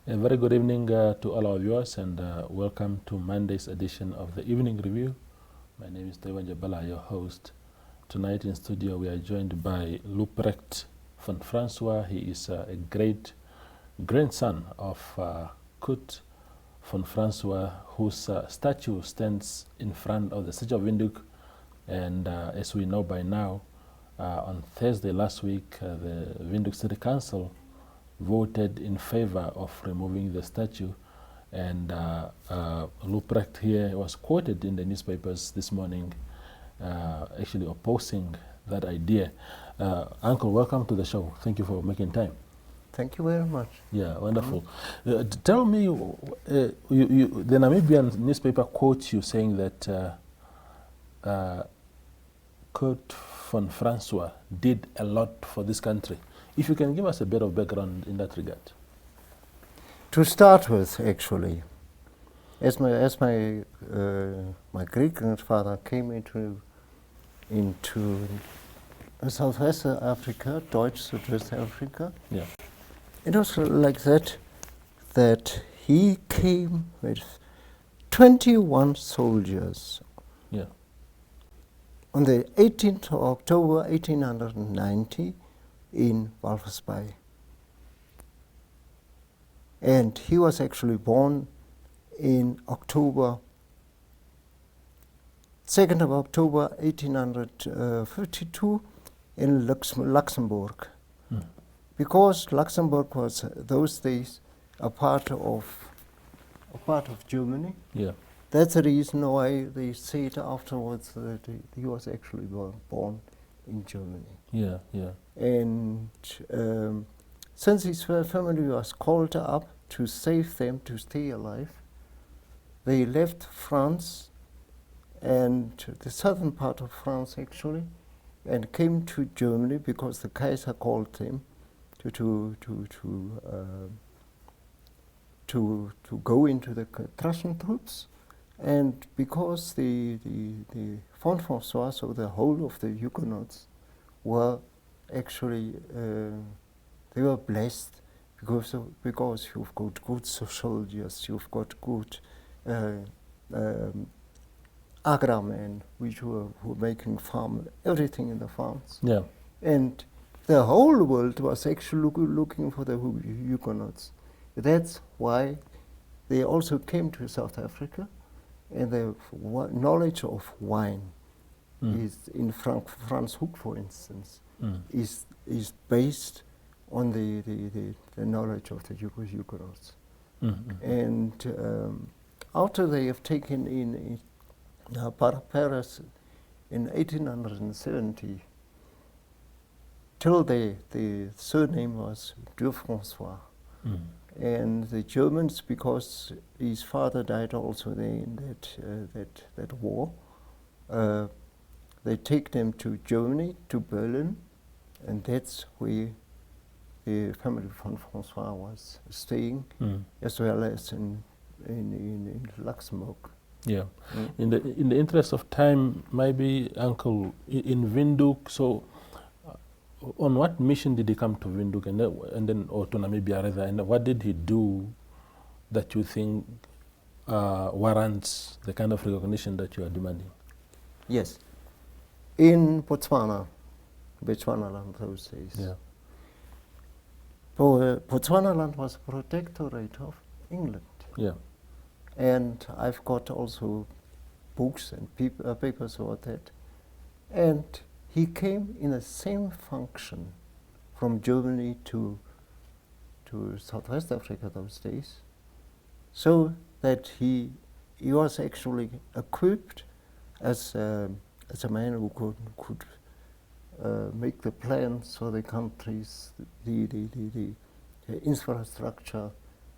A very good evening to all our viewers and welcome to Monday's edition of the Evening Review. My name is Tewan Jabala, your host. Tonight in studio we are joined by Ruprecht von François. He is a great grandson of Curt von François, whose statue stands in front of the City of Windhoek. And as we know by now, on Thursday last week, the Windhoek City Council voted in favor of removing the statue, and Ruprecht here was quoted in the newspapers this morning actually opposing that idea. Uncle, welcome to the show. Thank you for making time. Thank you very much. Yeah, wonderful. Tell me, the Namibian newspaper quotes you saying that Curt von François did a lot for this country. If you can give us a bit of background in that regard. To start with, actually, as my great grandfather came into Southwest Africa, Deutsch Southwest Africa, yeah, it was like that he came with 21 soldiers. Yeah. On the 18th of October 1890 in Walvis Bay. And he was actually born in October, 2nd of October 1852 in Luxembourg. Because Luxembourg was those days a part of Germany. Yeah. That's the reason why they said afterwards that he was actually born in Germany. Yeah, yeah. And since his family was called up to save them to stay alive, they left France and the southern part of France actually, and came to Germany because the Kaiser called them to go into the Prussian troops. And because the von François, so the whole of the Huguenots, were actually they were blessed because you've got good soldiers, you've got good agrarmen, which were making farm everything in the farms. Yeah. And the whole world was actually looking for the Huguenots. That's why they also came to South Africa. And the knowledge of wine is in Franschhoek, for instance, is based on the knowledge of the Huguenots. And after they have taken in Paris in 1870, till the surname was de François. And the Germans, because his father died also in that war, they take them to Germany, to Berlin, and that's where the family von François was staying, as well as in Luxembourg. Yeah. In the interest of time, maybe Uncle, in Windhoek, so on what mission did he come to Windhoek and then or to Namibia rather, and what did he do that you think warrants the kind of recognition that you are demanding? Yes. In Botswana land those days. Yeah. Botswana land was a protectorate of England. Yeah. And I've got also books and papers about that. And he came in the same function from Germany to Southwest Africa those days, so that he was actually equipped as a man who could make the plans for the countries, the infrastructure,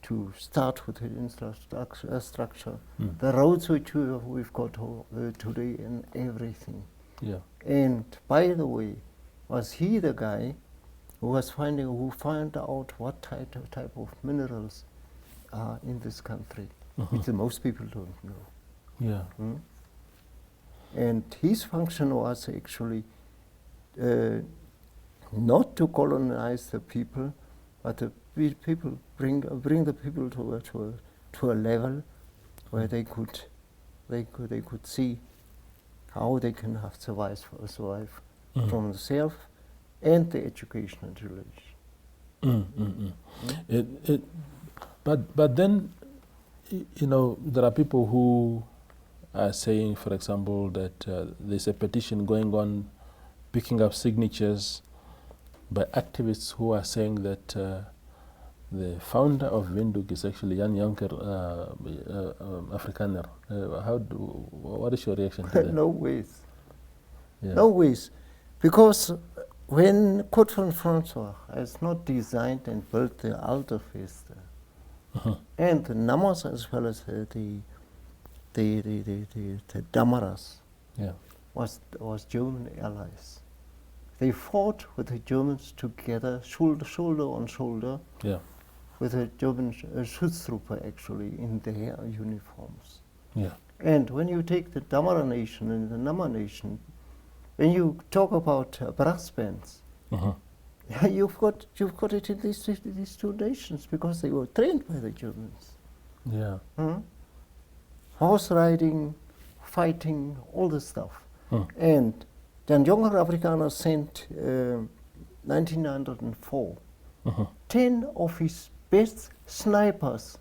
to start with the infrastructure, the roads which we've got today and everything. Yeah. And by the way, was he the guy who found out what type of minerals are in this country, which most people don't know. Yeah. And his function was actually not to colonize the people, but people bring the people to a level where they could see how they can have survive from themselves and the education and religion. But then, you know, there are people who are saying, for example, that there's a petition going on, picking up signatures by activists who are saying that the founder of Windhoek is actually Jan Jonker, Afrikaner. What is your reaction to that? No ways. Yeah. No ways. Because when Curt von François has not designed and built the altar feast, and the Namas as well as the Damaras was German allies. They fought with the Germans together, shoulder on shoulder, with the German Schutztruppe actually in their uniforms. And when you take the Damara nation and the Nama nation, when you talk about brass bands, you've got it in these two nations because they were trained by the Germans. Horse riding, fighting, all this stuff. And Jan Jonker Afrikaner sent 1904 10 of his best snipers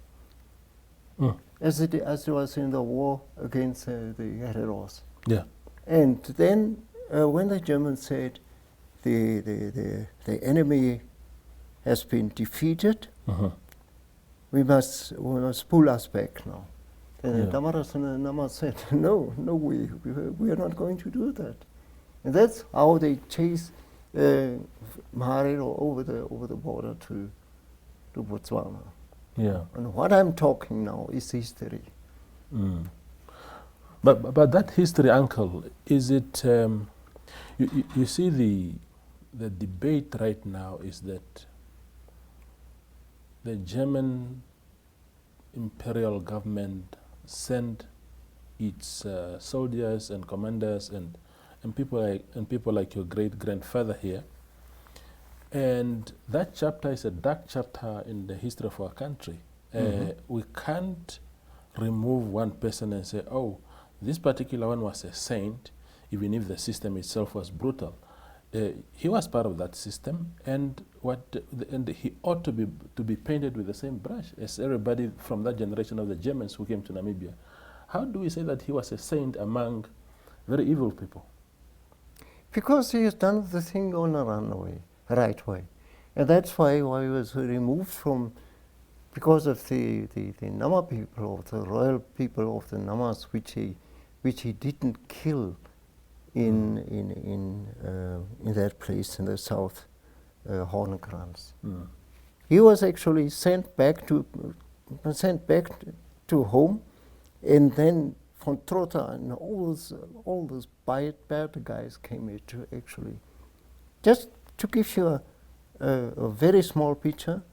as it was in the war against the Herreros. And then when the Germans said the enemy has been defeated, we must pull us back now. And the Damaras and the Namas said, no, we are not going to do that. And that's how they chased Maharero over the border to Botswana. And what I'm talking now is history. But that history, Uncle, is it? You see, the debate right now is that the German imperial government sent its soldiers and commanders and people like your great grandfather here, and that chapter is a dark chapter in the history of our country. We can't remove one person and say, oh, this particular one was a saint, even if the system itself was brutal. He was part of that system, and he ought to be painted with the same brush as everybody from that generation of the Germans who came to Namibia. How do we say that he was a saint among very evil people? Because he has done the thing on a right way. And that's why he was removed from, because of the Nama people, of the royal people of the Namas, which he didn't kill in that place in the south, Hornkrans. He was actually sent back to home, and then von Trotta and all those bad guys came here to actually, just to give you a very small picture,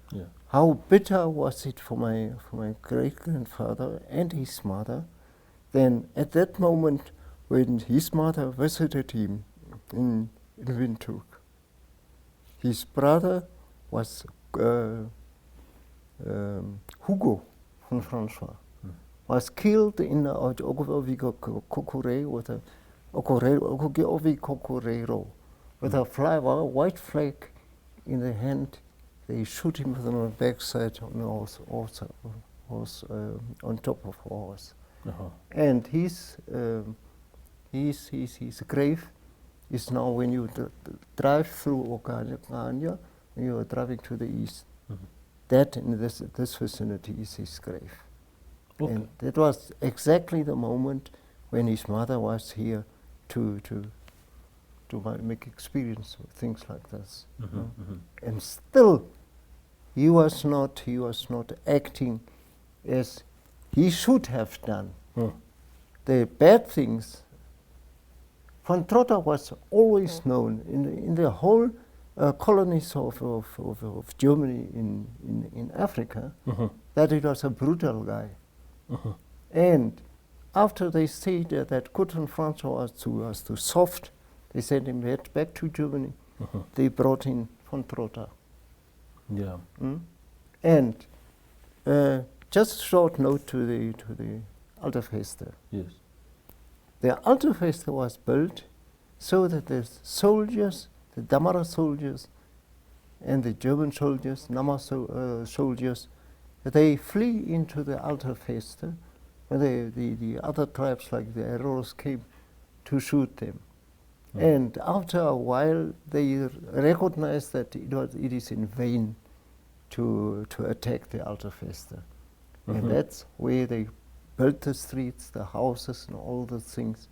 how bitter was it for my great-grandfather and his mother. Then at that moment, when his mother visited him in Windhoek, his brother was Hugo von François, was killed in Okokorero with a white flag in the hand. They shoot him from the backside on top of a horse. And his grave is now, when you drive through Okanya, when you are driving to the east, that in this vicinity is his grave. And that was exactly the moment when his mother was here to make experience of things like this. And still, he was not acting as he should have done. The bad things. Von Trotta was always known in the whole colonies of Germany in Africa, that it was a brutal guy. And after they said that Curt von François was too soft, they sent him back to Germany. They brought in von Trotta. And just a short note to the Alterfeste. Yes. The Alterfeste was built so that the soldiers, the Damara soldiers, and the German soldiers, Nama soldiers, they flee into the Alterfeste when the other tribes like the Eros came to shoot them. And after a while, they recognized that it is in vain to attack the Alterfeste. And that's where they built the streets, the houses, and all the things.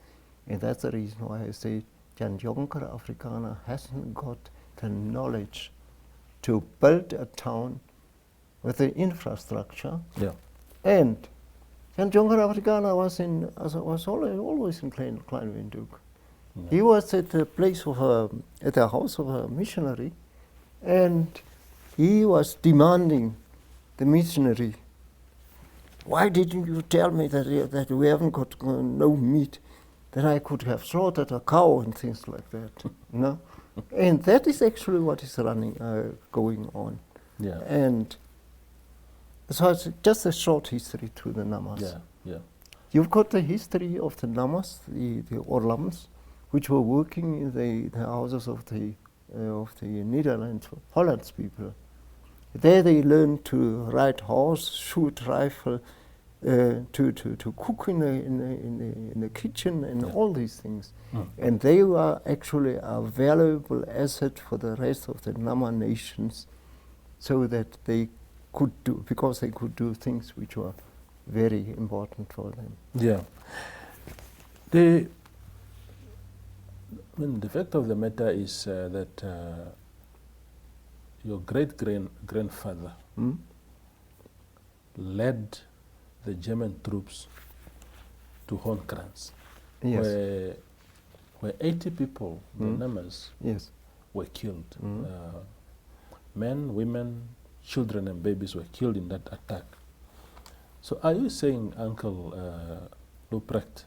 And that's the reason why I say Jan Jonker Afrikaner hasn't got the knowledge to build a town with the infrastructure. Yeah. And Jan Jonker Afrikaner was always in Klein Windhoek. Yeah. He was at the place of at the house of a missionary, and he was demanding the missionary, why didn't you tell me that we haven't got no meat, that I could have slaughtered a cow and things like that, you know? And that is actually what is going on. Yeah. And so it's just a short history to the Namas. Yeah. Yeah. You've got the history of the Namas, the Orlams, which were working in the houses of the Netherlands, Holland's people. There they learned to ride horse, shoot rifle, to cook in the kitchen and all these things. And they were actually a valuable asset for the rest of the Nama nations, so that they could do, because they could do things which were very important for them. Yeah. The fact of the matter is that your great-grandfather led the German troops to Hoornkrans, Yes. where 80 people, the Namas, Yes. were killed. Men, women, children and babies were killed in that attack. So are you saying, Uncle Ruprecht,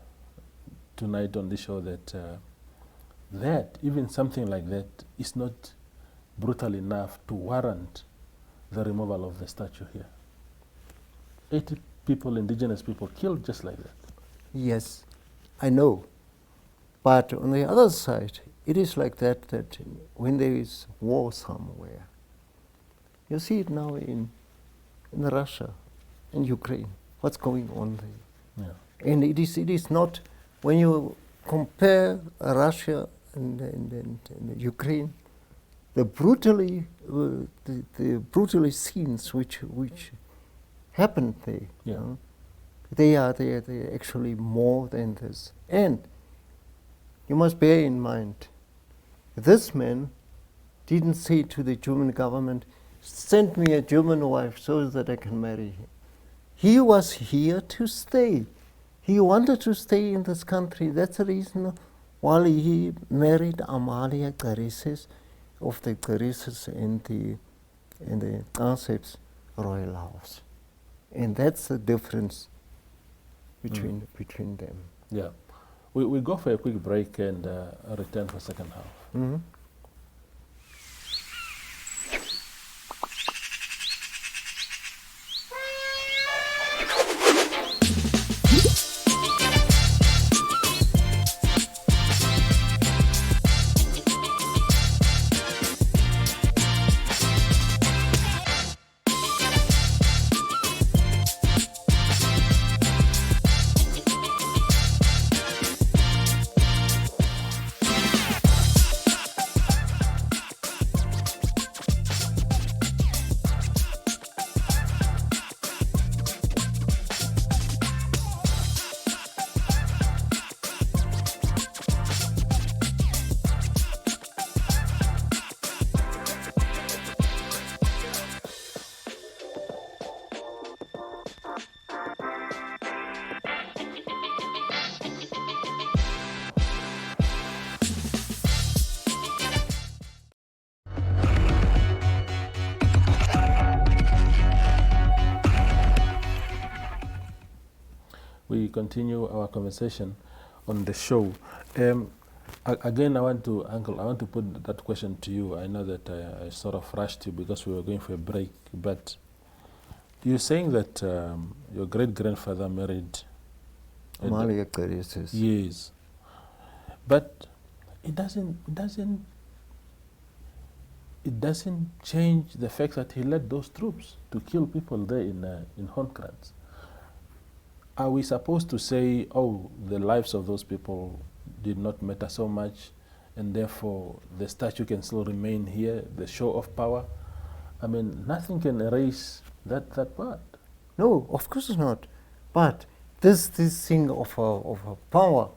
tonight on this show that even something like that is not brutal enough to warrant the removal of the statue here? 80 people, indigenous people, killed just like that. Yes, I know. But on the other side, it is like that when there is war somewhere, you see it now in Russia, in Ukraine, what's going on there. Yeah. And it is not, when you compare Russia and Ukraine, the brutally scenes which happened there, Yeah. you know, they are actually more than this. And you must bear in mind, this man didn't say to the German government, send me a German wife so that I can marry him. He was here to stay. He wanted to stay in this country. That's the reason why he married Amalia Carisses of the Carisses in the Concepts Royal House. And that's the difference between them. Yeah. We go for a quick break and return for second half. Mm-hmm. We continue our conversation on the show. Again, Uncle, I want to put that question to you. I know that I sort of rushed you because we were going for a break, but You're saying that your great-grandfather married Amalia Clarices. Yes, but it doesn't change the fact that he led those troops to kill people there in Honkrans. Are we supposed to say, oh, the lives of those people did not matter so much, and therefore the statue can still remain here, the show of power? I mean, nothing can erase that part. No, of course not. But this thing of a power.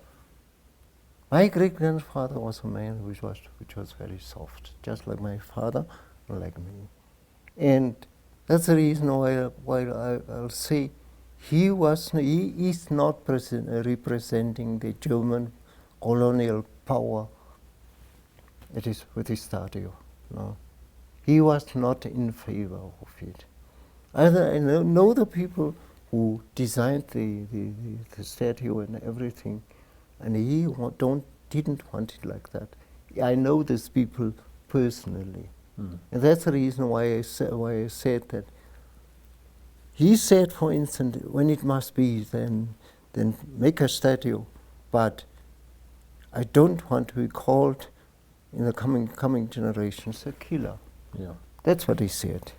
My great grandfather was a man which was very soft, just like my father, like me, and that's the reason why I'll say he is not representing the German colonial power. It is with his statue. No, he was not in favor of it. I know the people who designed the statue and everything, and he didn't want it like that. I know these people personally, and that's the reason why I said that. He said, for instance, when it must be, then make a statue, but I don't want to be called in the coming generations a killer. Yeah, that's what he said.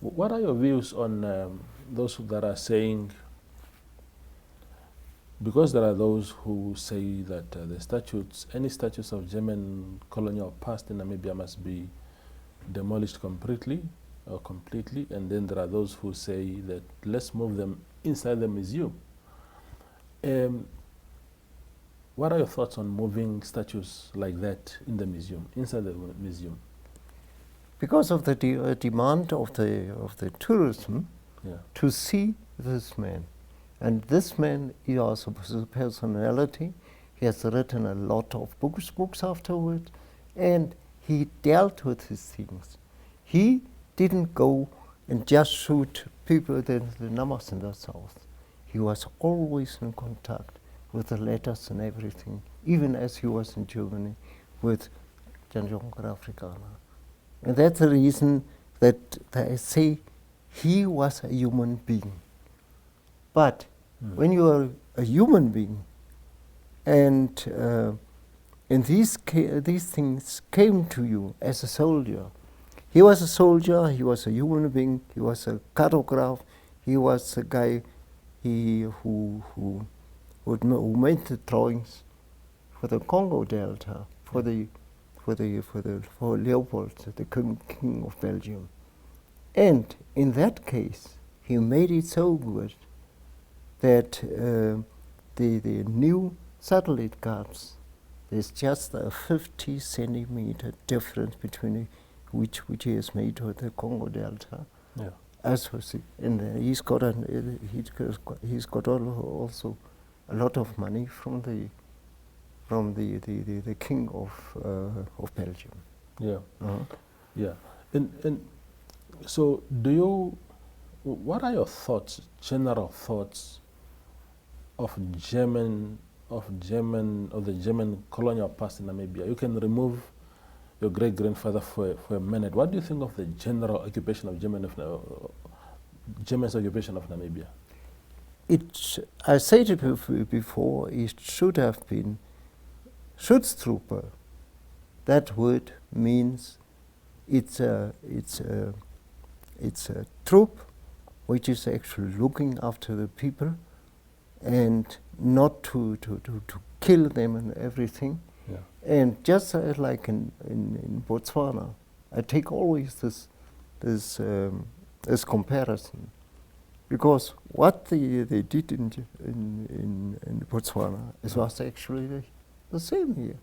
What are your views on those that are saying, because there are those who say that any statues of German colonial past in Namibia must be demolished completely, and then there are those who say that let's move them inside the museum. What are your thoughts on moving statues like that in the museum, inside the museum? Because of the demand of the tourism, to see this man. And this man, he also has a personality. He has written a lot of books afterwards, and he dealt with these things. He didn't go and just shoot people, the Namas in the south. He was always in contact with the letters and everything, even as he was in Germany with Janjonker Afrikaner. And that's the reason that I say he was a human being. But when you are a human being, and these things came to you as a soldier, he was a soldier, he was a human being, he was a cartographer, he was a guy who made the drawings for the Congo Delta, for Leopold, the king of Belgium. And in that case, he made it so good that the new satellite cards, there's just a 50 centimeter difference between which he has made with the Congo Delta. Yeah. As was it, and he's got also a lot of money from the king of Belgium. Yeah. Uh-huh. Yeah. And so what are your thoughts, general thoughts of the German colonial past in Namibia? You can remove your great-grandfather for a minute. What do you think of the general occupation of German's occupation of Namibia? I said it before, it should have been Schutztruppe. That word means it's a troop which is actually looking after the people and not to kill them and everything. Yeah. And just like in Botswana, I take always this comparison, because what they did in Botswana was actually the same here.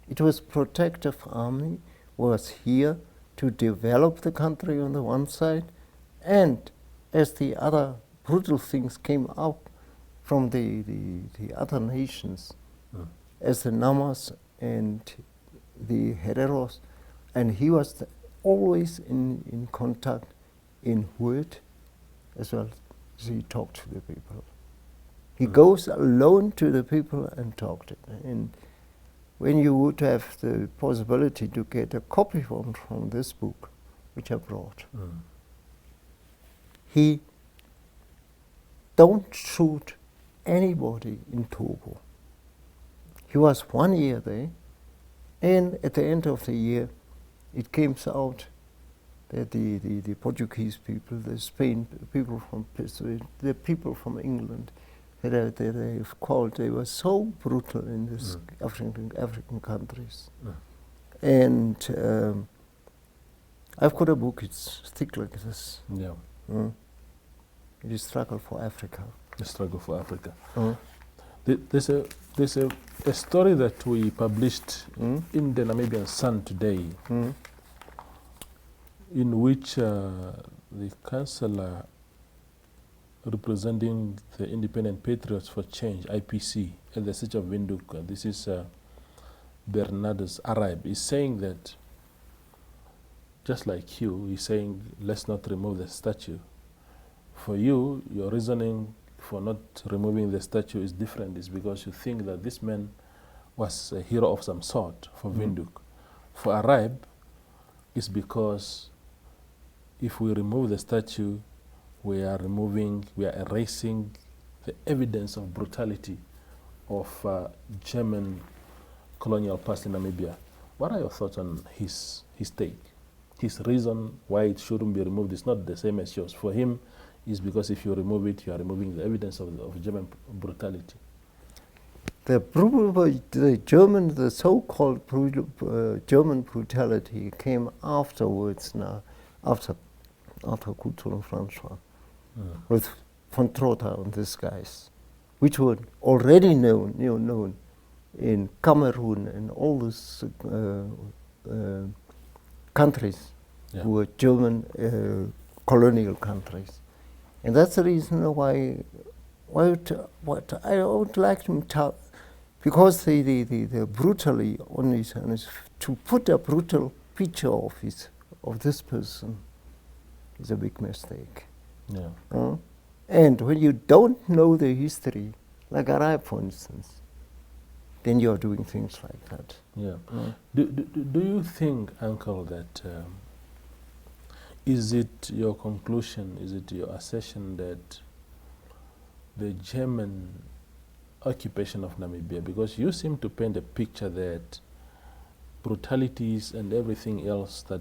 It was protective army, was here to develop the country on the one side, and as the other brutal things came out from the other nations, as the Namas and the Hereros, and he was always in contact in word as well as he talked to the people. He goes alone to the people and talked to them. And when you would have the possibility to get a copy from this book, which I brought, he don't shoot anybody in Togo. He was 1 year there, and at the end of the year, it came out that the Portuguese people, the Spain people from the people from England, that they've called, they were so brutal in these African countries. And I've got a book, it's thick like this. Yeah. It is Struggle for Africa. The Struggle for Africa. There's a story that we published in the Namibian Sun today, in which the councillor representing the Independent Patriots for Change, IPC, at the City of Windhoek, this is Bernardus Arab, is saying that, just like you, he's saying, let's not remove the statue. For you, your reasoning for not removing the statue is different. It's because you think that this man was a hero of some sort for Windhoek. For Arab, it's because if we remove the statue, we are erasing the evidence of brutality of German colonial past in Namibia. What are your thoughts on his take? His reason why it shouldn't be removed is not the same as yours. For him, is because if you remove it, you are removing the evidence of German brutality. The so-called German brutality came afterwards now, after Curt von François, with von Trotha and these guys, which were already known in Cameroon and all these countries who were German colonial countries. And that's the reason why what I would like to tell, because the brutally on his to put a brutal picture of this person is a big mistake. Yeah. And when you don't know the history, like Arab, for instance, then you are doing things like that. Yeah. Do you think, Uncle, that is it your conclusion, is it your assertion that the German occupation of Namibia, because you seem to paint a picture that brutalities and everything else, that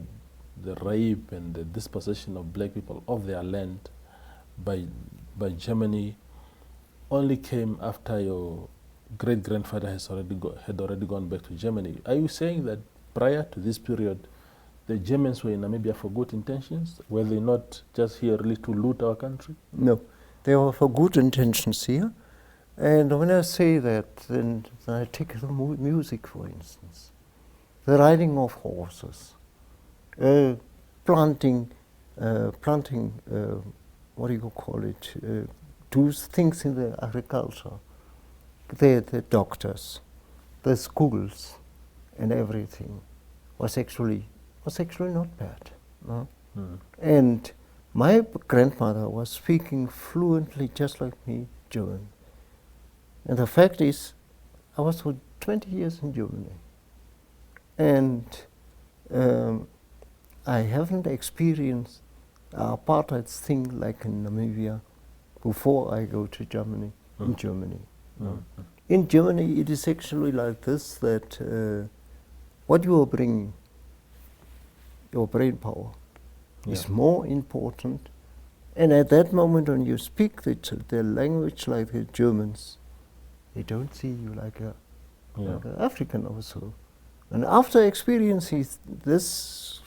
the rape and the dispossession of black people of their land by Germany only came after your great-grandfather had already gone back to Germany. Are you saying that prior to this period, the Germans were in Namibia for good intentions? Were they not just here really to loot our country? No, they were for good intentions here. And when I say that, then I take the music, for instance. The riding of horses, planting, what do you call it, do things in the agriculture, the doctors, the schools, and everything was actually not bad. No? And my grandmother was speaking fluently, just like me, German. And the fact is, I was for 20 years in Germany. And I haven't experienced apartheid thing like in Namibia before I go to Germany, in Germany. In Germany, it is actually like this, that what you are bringing, your brain power, is more important. And at that moment when you speak the language like the Germans, they don't see you like an African also. And after experiencing this,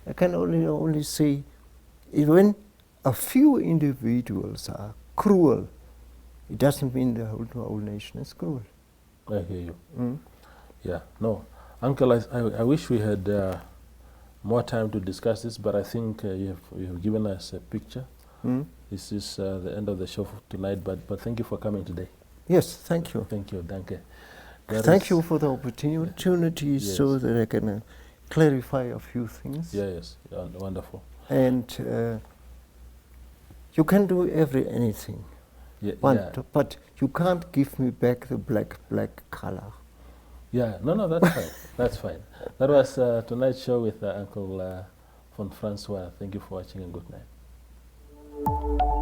I can only say, when a few individuals are cruel, it doesn't mean the whole nation is cruel. I hear you. Yeah, no. Uncle, I wish we had more time to discuss this, but I think you have given us a picture. This is the end of the show for tonight, but thank you for coming today. Yes, thank you. Thank you, danke. Thank you for the opportunity so that I can clarify a few things. Yes, wonderful. And you can do anything. But you can't give me back the black color. Yeah, no, that's fine. That's fine. That was tonight's show with Uncle von François. Thank you for watching and good night. you.